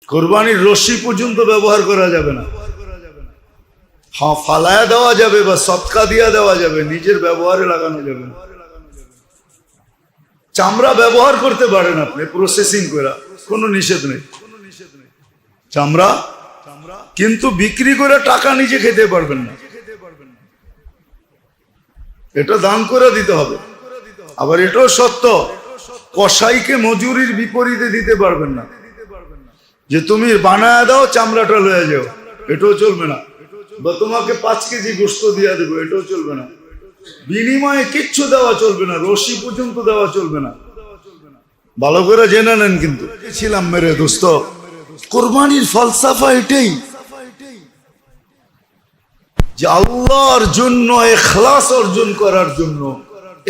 কোরবানির রশি পর্যন্ত ব্যবহার করা যাবে না। হ্যাঁ, ফালায়া দেওয়া যাবে বা সৎকা দিয়া দেওয়া যাবে, নিজের ব্যবহারে লাগানো যাবে না। চামড়া ব্যবহার করতে পারেন আপনি প্রসেসিং করে, কোনো নিষেধ নেই চামড়া, কিন্তু বিক্রি করে টাকা নিজে খেতে পারবেন না, এটা দান করে দিতে হবে। আবার এটাও সত্য, কসাইকে মজুরির বিপরীতে দিতে পারবেন না, যে তুমি বানায় দাও চামড়াটা লয়ে যাও, এটাও চলবে না। বা তোমাকে 5 কেজি গোশত দিয়ে দেবো, এটাও চলবে না। বিনিময়ে কিচ্ছু দেওয়া চলবে না, রশি পর্যন্ত দেওয়া চলবে না। ভালো করে জেনে নেন। কিন্তু ছিলাম মেরে দোস্ত, কোরবানির ফলসাফা এটাই যে আল্লাহর জন্য ইখলাস অর্জন করার জন্য,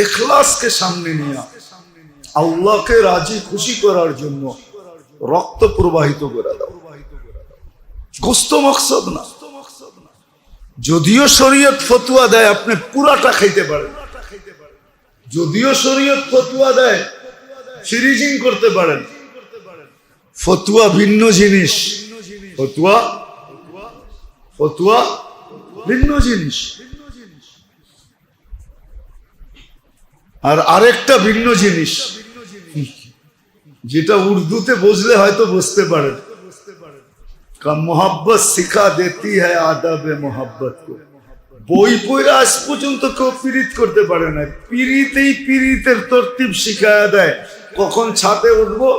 ইখলাসকে সামনে নিয়ে আল্লাহকে রাজি খুশি করার জন্য রক্ত প্রবাহিত করে দাও, গোশত মকসদ না। যদিও শরীয়ত ফতুয়া দেয় আপনি পুরাটা খাইতে পারেন, যদিও শরীয়ত ফতুয়া দেয় ফ্রিজিং করতে পারেন, ফতুয়া ভিন্ন জিনিস, ফতুয়া ভিন্ন জিনিস। আর আরেকটা ভিন্ন জিনিস, যেটা উর্দুতে বুঝলে হয়তো বুঝতে পারেন, মোহাব্বত শিখা দেতি হ্যায় আদাবে মোহাব্বত কো। বই পড়ে আজ পর্যন্ত কেউ পীড়িত করতে পারে না, পীড়িতেই পীড়িতের তরতিব শিখায়া দেয়। কখন ছাদে উঠবো,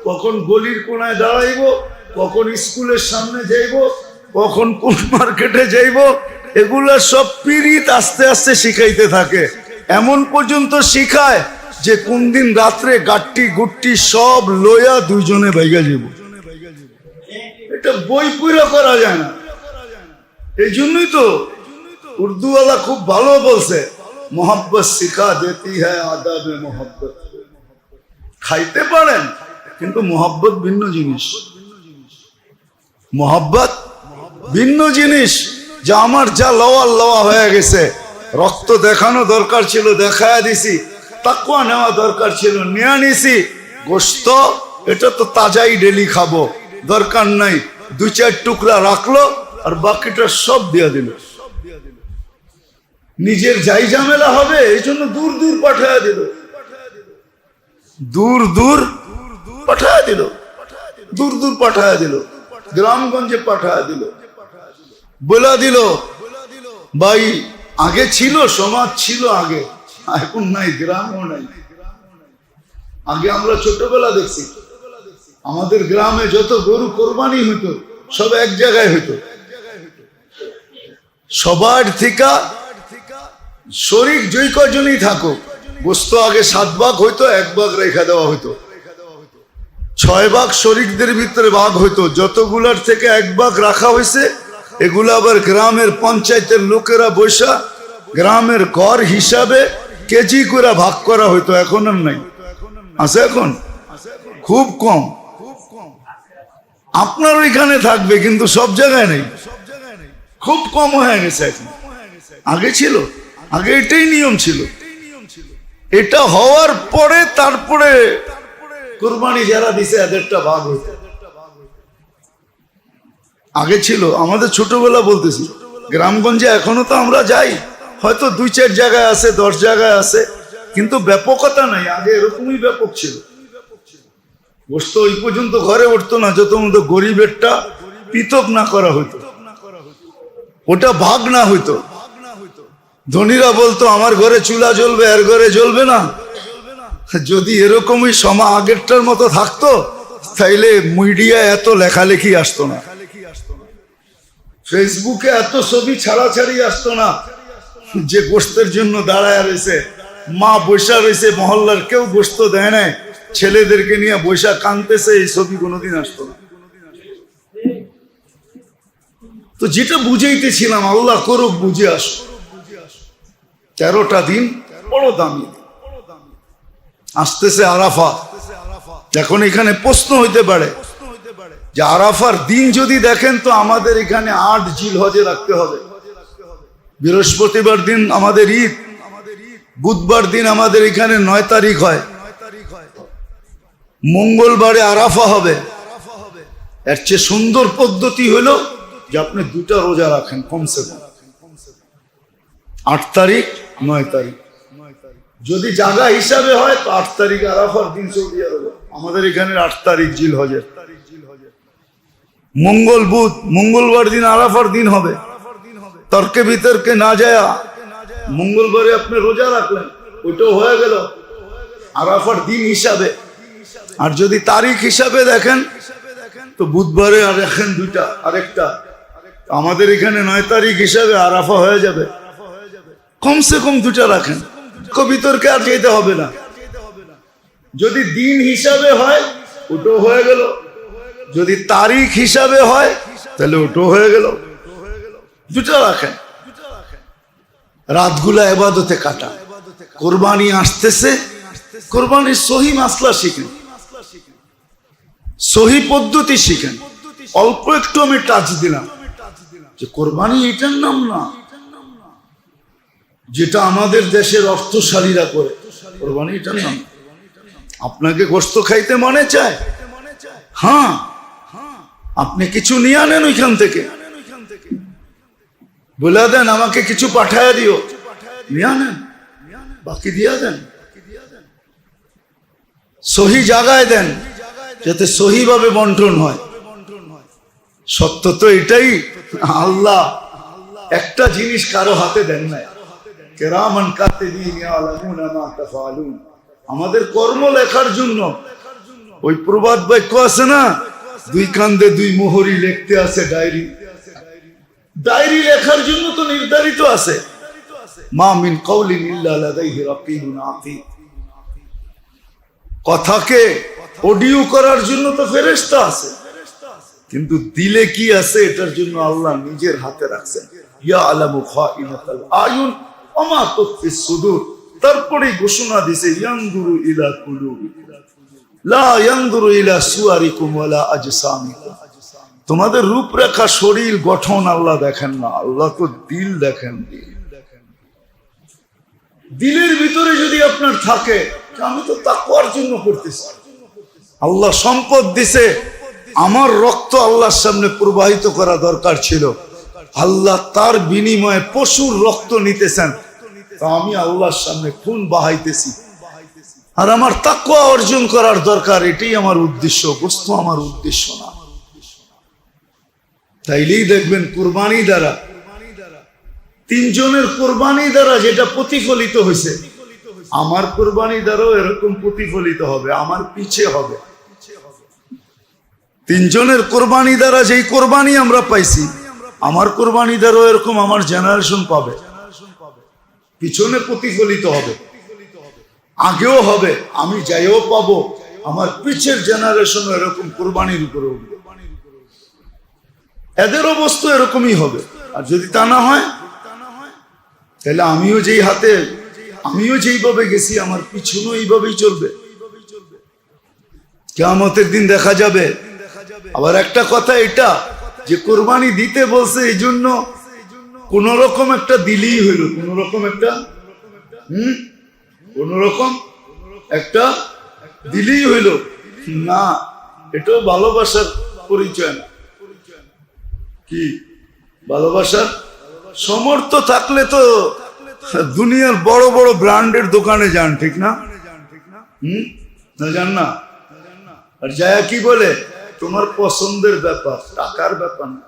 কখন গলির কোনায় দাঁড়াইবো, কখন স্কুলের সামনে যাইবো, কখন কোন মার্কেটে যাইবো, এগুলা সব পীড়িত আস্তে আস্তে শিখাইতে থাকে। এমন পর্যন্ত শিখায় যে কোন দিন রাত্রে গাট্টি গুট্টি সব লইয়া দুইজনে ভাইগা যাব। এটা বই পুরো করা যায় না। এই জন্যই তো উর্দুওয়ালা খুব ভালো বলছে, মোহাব্বত শিখা দেতি হ্যায় আদাবে মোহাব্বত। খাইতে পারেন, কিন্তু মোহাব্বত ভিন্ন জিনিস, মোহাব্বত ভিন্ন জিনিস। যে আমার যা লওয়া হয়ে গেছে, রক্ত দেখানো দরকার ছিল দেখায়া দিছি, তাকওয়া নেওয়া দরকার ছিল নিয়ে নিছি। গোশত এটা তো তাজাই ডেলি খাবো, দরকার নাই 2-4 টুকরা রাখলো আর বাকিটা সব দিয়ে দিল। নিজের যাই ঝামেলা হবে এই জন্য দূর দূর পাঠায় দিল, দূর দূর পাঠায় দিল, দূর দূর পাঠায় দিল, গ্রামগঞ্জে পাঠায় দিল, বলা দিল ভাই আগে ছিল, সমাজ ছিল আগে, এখন নাই, গ্রামও নাই। আগে আমরা ছোটবেলা দেখছি আমাদের গ্রামে যত গরু কোরবানি হইতো সব এক জায়গায় হইতো, সবার থেকে শরীক যেই কজনই থাকুক, গোশত আগে 7 ভাগ হইতো, 1 ভাগ রেখা দেওয়া হইতো, 6 ভাগ শরীকদের ভিতরে ভাগ হইতো। যতগুলার থেকে 1 ভাগ রাখা হয়েছে এগুলো আবার গ্রামের পঞ্চায়েতের লোকেরা বৈশা গ্রামের ঘর হিসাবে কেজি করে ভাগ করা হইতো। এখন আর নাই, আছে এখন খুব কম। আপনার ওইখানে থাকবে কিন্তু সব জায়গায় নেই, খুব কম হয়ে গেছে এখন। আগে ছিল, আগে এটাই নিয়ম ছিল। এটা হওয়ার পরে তারপরে কুরবানি যারা দিছে এদেরটা ভাগ হইতো। আগে ছিল আমাদের ছোটবেলা বলতেছি, গ্রামগঞ্জে এখনো তো আমরা যাই, হয়তো 2-4 জায়গায় আছে, 10 জায়গায় আছে, কিন্তু ব্যাপকতা নাই। আগে এরকমই ব্যাপক ছিল। গোশত ওই পর্যন্ত ঘরে উঠতো না যত মতো গরিবেরটা পৃথক না করা হইতো, ওটা ভাগ না হইতো। ধনীরা বলতো আমার ঘরে চুলা জ্বলবে, এর ঘরে জ্বলবে না। যদি এরকমই আগেরটার মতো থাকতো তাইলে মিডিয়া এত লেখালেখি আসতো না, ফেসবুকে এত ছবি ছাড়াছাড়ি আসতো না, যে গোশতের জন্য দাঁড়ায় রয়েছে, মা বৈশা রয়েছে, মহল্লার কেউ গোশত দেয় নাই, ছেলেদেরকে নিয়ে বৈশা কাঁদতেছে, এই ছবি কোনোদিন আসতো না। তো যেটা বুঝাইতেছিলাম, আল্লাহ করুক বুঝে আস। 13টা দিন বড় দামি, আসতেছে আরাফা। এখন এখানে প্রশ্ন হইতে পারে যে আরাফার দিন যদি দেখেন তো আমাদের এখানে 8 জিলহজে রাখতে হবে। বৃহস্পতিবার দিন আমাদের ঈদ, বুধবার দিন আমাদের এখানে 9 তারিখ হয়, মঙ্গলবারে আরাফা হবে, এর চেয়ে সুন্দর পদ্ধতি হলো যে আপনি 2টা রোজা রাখেন কমসে কম, 8 তারিখ 9 তারিখ। যদি জায়গা হিসাবে হয় তো 8 তারিখ আরাফার দিন সৌদি আরবে, আমাদের এখানে 8 তারিখ জিলহজের, মঙ্গল বুধ, মঙ্গলবার দিন আরাফার দিন হবে। তর্কে বিতর্কে না যায় মঙ্গলবারে আপনি রোজা রাখলেন, ওইটাও হয়ে গেল আরাফার দিন হিসাবে। আর যদি তারিখ হিসাবে দেখেন তো বুধবারে আর রাখেন 2টা, আরেকটা আমাদের এখানে 9 তারিখ হিসাবে আরাফা হয়ে যাবে। কমসে কম 2টা রাখেন, বিতর্কে আর যেতে হবে না। যদি দিন হিসাবে হয় ওটাও হয়ে গেল, যদি তারিখ হিসাবে হয় তাহলে ওটাও হয়ে গেল। 2টা রাখেন, রাতগুলা ইবাদতে কাটা। কোরবানি আসতেছে, কোরবানির সহি মাসলা শিখেন, সহি পদ্ধতি শিখেন। অল্প একটু আমি টাচ দিলাম যে কোরবানি এটার নাম না যেটা আমাদের দেশের অর্থশালীরা করে, কোরবানি এটার নাম। আপনাকে গোশত খাইতে মনে চায়, হ্যাঁ আপনি কিছু নিয়ে আনেন ওইখান থেকে, বলে দেন আমাকে কিছু পাঠায় দিও, নিয়ে আনেন, বাকি দিয়া দেন, সহি জায়গায় দেন যাতে সহি ভাবে বন্টন হয়। সত্য তো এটাই, আল্লাহ একটা জিনিস কারো হাতে দেন নাই, কিরামান কাতিবিন ইয়ালামুনা মা তাফআলুন, আমাদের কর্ম লেখার জন্য। ওই প্রবাদ বাক্য আছে না, 2 কান্দে 2 মোহরি লিখতে আছে ডায়েরি, ডায়েরি লেখার জন্য তো নির্ধারিত আছে, মা মিন কাউলিন ইল্লা লাদাইহি রাকিবুন আতীদ, কথাকে অডিও করার জন্য তো ফেরেশতা আছে, কিন্তু দিলে কি আছে এটার জন্য আল্লাহ নিজের হাতে রাখছেন। ইয়া আলামু খাইনাতাল আয়ুন ওয়া মা তুখফিস সুদূর, তারপরে ঘোষণা দিয়েছে ইয়ানজুরু ইলা কুলুবিকুম লা ইয়ানজুরু ইলা সুয়ারিকুম ওয়ালা আজসামিকুম, তোমাদের রূপরেখা শরীর গঠন আল্লাহ দেখেন না, আল্লাহ তো দিল দেখেন। দিলের ভিতরে যদি আপনার থাকে আমি তো তাকওয়ার জন্য করতেছি, আল্লাহ সম্পদ দিছে, আমার রক্ত আল্লাহর সামনে প্রবাহিত করা দরকার ছিল, আল্লাহ তার বিনিময়ে পশুর রক্ত নিতেছেন, তা আমি আল্লাহর সামনে খুন বাহাইতেছি, আর আমার তাকওয়া অর্জন করার দরকার, এটাই আমার উদ্দেশ্য, বস্তু আমার উদ্দেশ্য না। তাইলেই দেখবেন কুরবানি দ্বারা, 3 জনের কুরবানি দ্বারা যেটা প্রতিফলিত হয়েছে, আমার কুরবানি দ্বারাও এরকম প্রতিফলিত হবে, আমার পিছে হবে। 3 জনের কোরবানি দ্বারা যেই কোরবানি আমরা পাইছি, আমার কোরবানি দ্বারাও এরকম আমার জেনারেশন পাবে, পিছনে প্রতিফলিত হবে, আগেও হবে, আমি যাইও পাবো, আমার পিছের জেনারেশন এরকম কোরবানির উপরে উঠবে, এদের অবস্থা এরকমই হবে। আর যদি তা না হয় তাহলে আমিও যেইভাবে গেছি আমার পিছনেও এইভাবেই চলবে, কিয়ামতের দিন দেখা যাবে। আবার একটা কথা এটা যে কোরবানি দিতে বলছে এই জন্য কোন রকম একটা দিলেই হইল, কোন রকম একটা দিলেই হইল না, এটাও ভালোবাসার পরিচয় না। কি ভালোবাসার সমর্থ থাকলে তো দুনিয়ার বড় বড় ব্র্যান্ডের দোকানে যান, ঠিক না? না যান না? আর যায় কি বলে তোমার পছন্দের ব্যাপার, টাকার ব্যাপার না।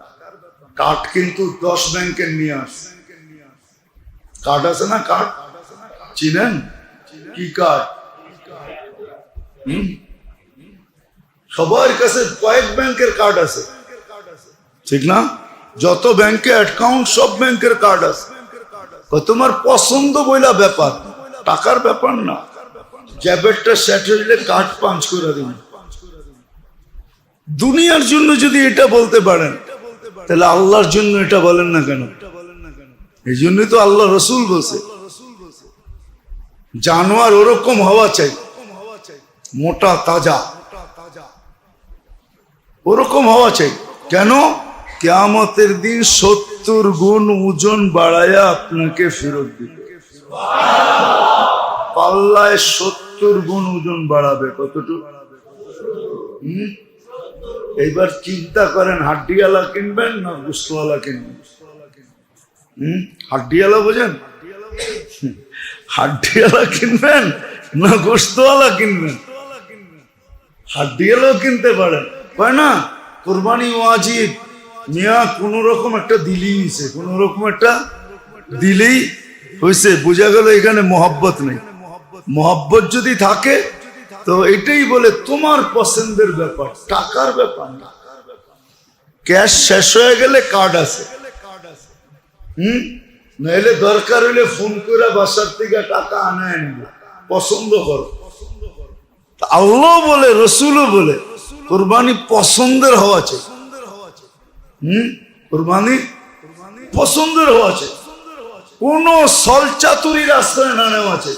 কার্ড কিন্তু 10 ব্যাংকের নিয়ে আসে, কার্ড আছে না, কার্ড চিনেন? কি কার্ড? সবার কাছে কয়েক ব্যাংকের কার্ড আছে, ঠিক না? যত ব্যাংকে অ্যাকাউন্ট সব ব্যাংকের কার্ড আছে। তোমার পছন্দ বইলা ব্যাপার, টাকার ব্যাপার না। জ্যাবেটটা সেট হইলে কার্ড পাঞ্চ করে দিন। দুনিয়ার জন্য যদি এটা বলতে পারেন তাহলে আল্লাহর জন্য এটা বলেন না কেন? এই জন্যই তো আল্লাহ রসুল বলছে জানোয়ার ওরকম হওয়া চাই, মোটা তাজা ওরকম হওয়া চাই। কেন? কিয়ামতের দিন 70 গুণ ওজন বাড়ায়া আপনাকে ফেরত দিবে। পাল্লায় 70 গুণ ওজন বাড়াবে। কতটুকু? এইবার চিন্তা করেন, হাড্ডিওয়ালা কিনবেন না গোস্তওয়ালা কিনবেন? হাড্ডিওয়ালা বোঝেন? হাড্ডিওয়ালা কিনবেন না গোস্তওয়ালা কিনবেন? হাড্ডিওয়ালাও কিনতে পারেন, হয় না? কোরবানি ওয়াজিব, মিয়া কোন রকম একটা দিলেই হয়েছে, কোন রকম একটা দিলেই হয়েছে। বোঝা গেল এখানে মোহাব্বত নেই। মোহাব্বত যদি থাকে তো এটাই বলে তোমার পছন্দের ব্যাপার, টাকার ব্যাপার না। ক্যাশ শেষ হয়ে গেলে কার্ড আছে, নাহলে দরকার হইলে ফোন করে বাসার থেকে টাকা আনায় নিবে, পছন্দ করো। আল্লাহ বলে, রসুলও বলে কোরবানি পছন্দের হওয়া চাই। কোরবানি পছন্দের হওয়া চাই, কোন সলচাতুরির আশ্রয় না নেওয়া চাই।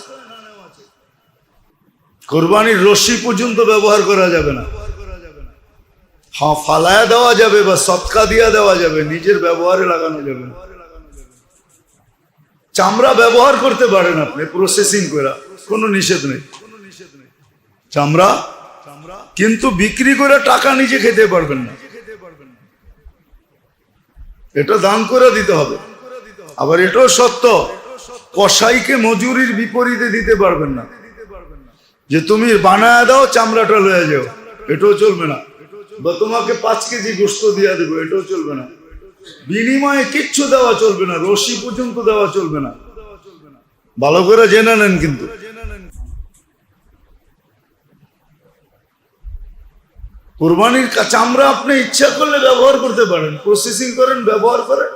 কোরবানির রশি পর্যন্ত ব্যবহার করা যাবে না। হ্যাঁ, ফালায়া দেওয়া যাবে বা সৎকা দিয়া দেওয়া যাবে, নিজের ব্যবহারে লাগানো যাবে না। চামড়া ব্যবহার করতে পারেন আপনি প্রসেসিং করে, কোনো নিষেধ নেই চামড়া, কিন্তু বিক্রি করে টাকা নিজে খেতে পারবেন না, এটা দান করে দিতে হবে। আবার এটাও সত্য, কসাইকে মজুরির বিপরীতে দিতে পারবেন না, যে তুমি বানায় দাও চামড়াটা লয়ে যাও, এটাও চলবে না। বা তোমাকে 5 কেজি গোস্ত দিয়ে দেবো, এটাও চলবে না। বিনিময়ে কিচ্ছু দেওয়া চলবে না, রশি পর্যন্ত দেওয়া চলবে না। ভালো করে জেনে নেন। কিন্তু কোরবানির চামড়া আপনি ইচ্ছা করলে ব্যবহার করতে পারেন, প্রসেসিং করেন, ব্যবহার করেন।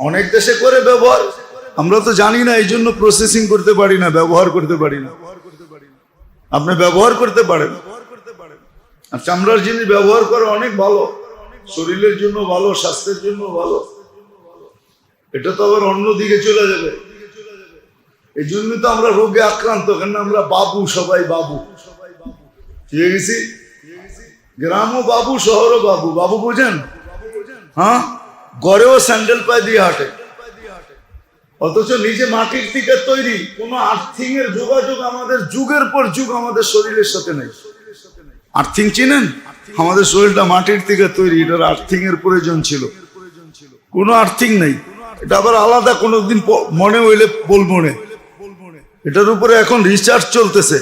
অনেক দেশে করে ব্যবহার, আমরা তো জানি না, এই জন্য প্রসেসিং করতে পারি না, ব্যবহার করতে পারি না। আপনি ব্যবহার করতে পারেন, আর চামড়ার জিনিস ব্যবহার করা অনেক ভালো, শরীরের জন্য ভালো, স্বাস্থ্যের জন্য ভালো। এটা তো আবার অন্যদিকে চলে যাবে, এই জন্য তো আমরা রোগে আক্রান্ত। কেন আমরা বাবু, সবাই বাবু ঠিক গেছি। গ্রামও বাবু, শহরও বাবু। বাবু বোঝেন? হ্যাঁ, গড়েও স্যান্ডেল পায়ে দিয়ে হাঁটে, অথচ নিজে মাটির থেকে তৈরি। কোনো আর্থিং এর যোগাযোগ আমাদের যুগের পর যুগ আমাদের শরীরের সাথে নেই। আর্থিং চিনেন? আমাদের শরীরটা মাটির থেকে তৈরি, এটার আর্থিং এর প্রয়োজন ছিল, কোনো আর্থিং নেই। এটা আবার আলাদা, কোনোদিন মনে হইলে বলবো না। এটার উপরে এখন রিসার্চ চলতেছে,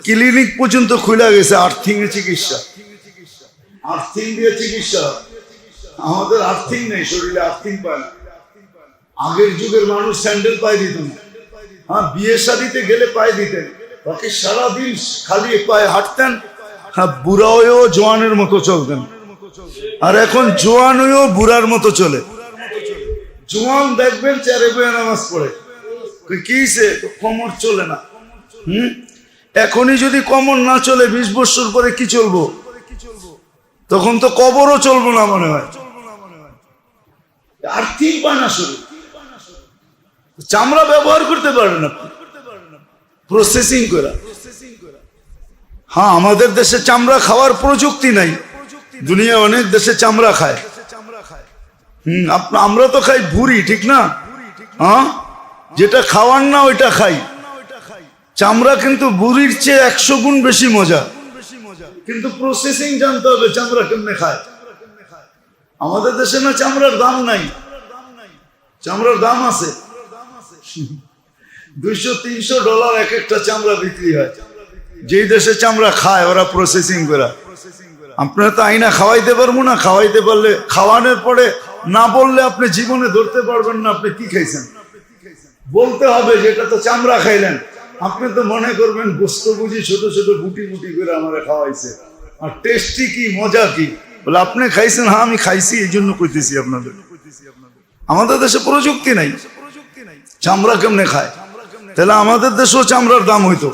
ক্লিনিক পর্যন্ত খুলে গেছে আর্থিং এর চিকিৎসা, আর্থিং দিয়ে চিকিৎসা। আমাদের আর্থিং নেই, শরীরে আর্থিং পায় না। আগের যুগের মানুষ স্যান্ডেল পায়ে দিত না, হ্যাঁ, বিয়ে শাদিতে গেলে পায়ে দিতেন, বাকি সারাদিন খালি পায়ে হাঁটতেন। হ্যাঁ, বুড়া হয়েও জোয়ানের মতো চলতেন, আর এখন জোয়ান হয়েও বুড়ার মতো চলে। জোয়ান দেখবেন চারে বয়ে নামাজ পড়ে, কিসে কোমর চলে না। এখনই যদি কোমর না চলে, 20 বছর পরে কি চলবো? তখন তো কবরও চলবো না মনে হয়। আর্থিক পায় না শরীর। চামড়া ব্যবহার করতে পারেন আপনি প্রসেসিং করে। হ্যাঁ, আমাদের দেশে চামড়া খাওয়ার প্রযুক্তি নাই, দুনিয়া অনেক দেশে চামড়া খায়। আমরা তো খাই ভুড়ি, ঠিক না? হ্যাঁ, যেটা খাওয়ার না ওইটা খাই। চামড়া কিন্তু ভুড়ির চেয়ে 100 গুণ বেশি মজা, কিন্তু প্রসেসিং জানতে হবে চামড়া কেমনে খায়। আমাদের দেশে না চামড়ার দাম নাই, চামড়ার দাম আছে। $200-300 এক একটা চামড়া বিক্রি হয়। যেই দেশে চামড়া খায় ওরা প্রসেসিং করে। আপনারা তো আইনা খাওয়াইতে পারবো না, খাওয়াইতে পারলে, খাওয়ানোর পরে না বললে আপনি জীবনে ধরতে পারবেন না আপনি কি খাইছেন। বলতে হবে যে এটা তো চামড়া খাইলেন। আপনি তো মনে করবেন গোস্ত বুঝি ছোট ছোট গুটি গুটি করে আমারে খাওয়াইছে, আর টেস্টি কি, মজা কি। বলে আপনি খাইছেন? হ্যাঁ, আমি খাইছি, এই জন্য কইতেছি আপনাদের। আমাদের দেশে প্রযুক্তি নাই, চামড়া কেমনে খায়। তাহলে আমাদের দেশেও চামড়ার দাম হইতো।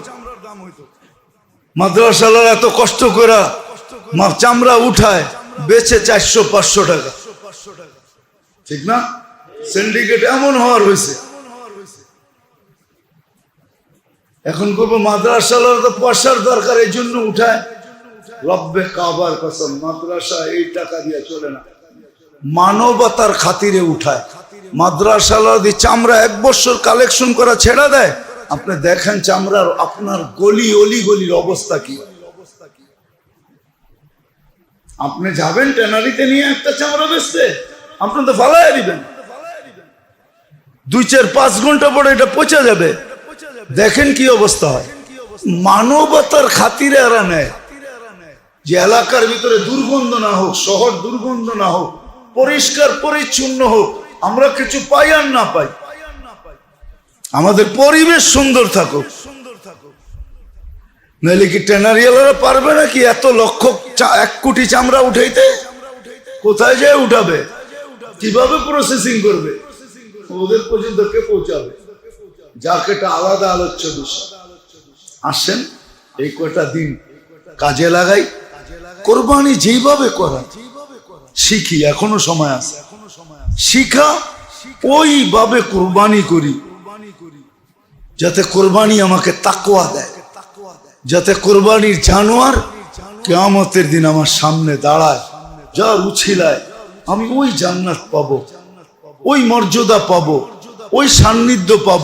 মাদ্রাসালার এত কষ্ট করে চামড়া উঠায়, বেচে 400-500 টাকা, ঠিক না? সিন্ডিকেট এমন হওয়ার হয়েছে। এখন করবো মাদ্রাসালার তো পয়সার দরকার, এই জন্য উঠায়। রব্বে কাবার কসম, মাদ্রাসা এই টাকা দিয়ে চলে না, মানবতার খাতিরে উঠায়। মাদ্রাসালা দিয়ে চামড়া 1 বছর কালেকশন করা ছেড়ে দেয়। আপনি দেখেন চামড়ার আপনার গলি অলি গলির অবস্থা কি। আপনি যাবেন ট্যানারিতে নিয়ে একটা চামড়া বেচতে, আপনি তো ফালাই দিবেন, 2-4-5 ঘন্টা পরে এটা পচে যাবে। দেখেন কি অবস্থা হয়। মানবতার খাতিরে এরা নেয় যে এলাকার ভিতরে দুর্গন্ধ না হোক, শহর দুর্গন্ধ না হোক, পরিষ্কার পরিচ্ছন্ন হোক, আমরা কিছু পাই আর না পাই, আমাদের পরিবেশ সুন্দর থাকুক। নাহলে কি ট্যানারিওয়ালারা পারবে নাকি এত লক্ষ 1 কোটি চামড়া উঠাইতে? কোথায় যায় উঠাবে, কিভাবে প্রসেসিং করবে, ওদের পর্যন্ত কে পৌঁছাবে? যাকে এটা আলাদা আলোচ্য বিষয়। আসেন এই কয়টা দিন কাজে লাগাই, কোরবানি যেভাবে করা শিখি, এখনো সময় আছে, শিখা ওইভাবে কোরবানি করি, যাতে কোরবানি আমাকে তাকওয়া দেয়, যাতে কোরবানির জানোয়ার কিয়ামতের দিন আমার সামনে দাঁড়ায়, যার উছিলায় আমি ওই জান্নাত পাবো, ওই মর্যাদা পাবো, ওই সান্নিধ্য পাবো।